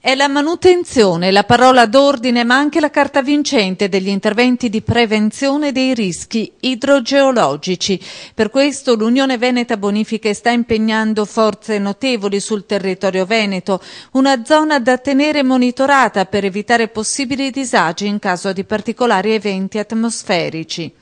È la manutenzione, la parola d'ordine, ma anche la carta vincente degli interventi di prevenzione dei rischi idrogeologici. Per questo l'Unione Veneta Bonifiche sta impegnando forze notevoli sul territorio veneto, una zona da tenere monitorata per evitare possibili disagi in caso di particolari eventi atmosferici.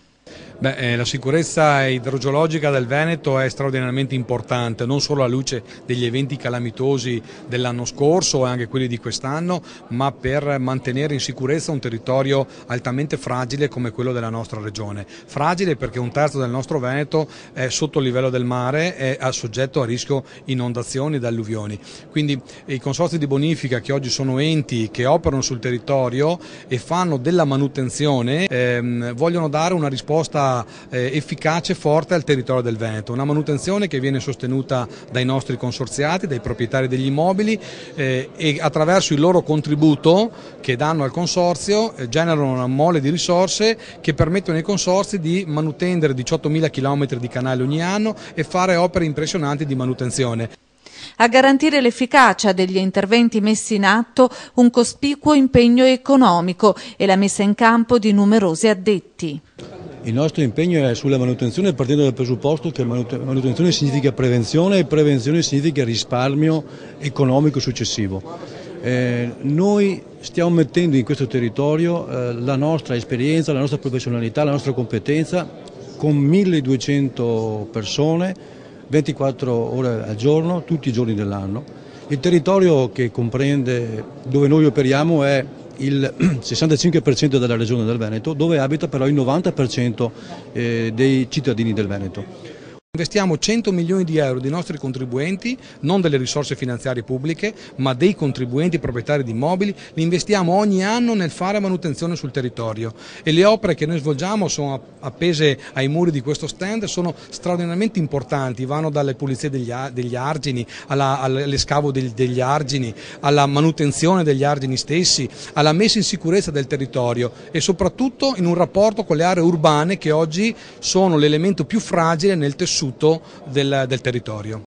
La sicurezza idrogeologica del Veneto è straordinariamente importante, non solo alla luce degli eventi calamitosi dell'anno scorso e anche quelli di quest'anno, ma per mantenere in sicurezza un territorio altamente fragile come quello della nostra regione. Fragile perché un terzo del nostro Veneto è sotto il livello del mare e è soggetto a rischio inondazioni ed alluvioni. Quindi i consorzi di bonifica, che oggi sono enti che operano sul territorio e fanno della manutenzione, vogliono dare una risposta efficace e forte al territorio del Veneto, una manutenzione che viene sostenuta dai nostri consorziati, dai proprietari degli immobili e attraverso il loro contributo che danno al consorzio generano una mole di risorse che permettono ai consorzi di manutendere 18.000 km di canale ogni anno e fare opere impressionanti di manutenzione. A garantire l'efficacia degli interventi messi in atto un cospicuo impegno economico e la messa in campo di numerosi addetti. Il nostro impegno è sulla manutenzione partendo dal presupposto che manutenzione significa prevenzione e prevenzione significa risparmio economico successivo. Noi stiamo mettendo in questo territorio la nostra esperienza, la nostra professionalità, la nostra competenza con 1.200 persone, 24 ore al giorno, tutti i giorni dell'anno. Il territorio che comprende dove noi operiamo è il 65% della regione del Veneto, dove abita però il 90% dei cittadini del Veneto. Investiamo 100 milioni di euro dei nostri contribuenti, non delle risorse finanziarie pubbliche, ma dei contribuenti proprietari di immobili, li investiamo ogni anno nel fare manutenzione sul territorio e le opere che noi svolgiamo sono appese ai muri di questo stand, sono straordinariamente importanti, vanno dalle pulizie degli argini, all'escavo degli argini, alla manutenzione degli argini stessi, alla messa in sicurezza del territorio e soprattutto in un rapporto con le aree urbane che oggi sono l'elemento più fragile nel tessuto del territorio.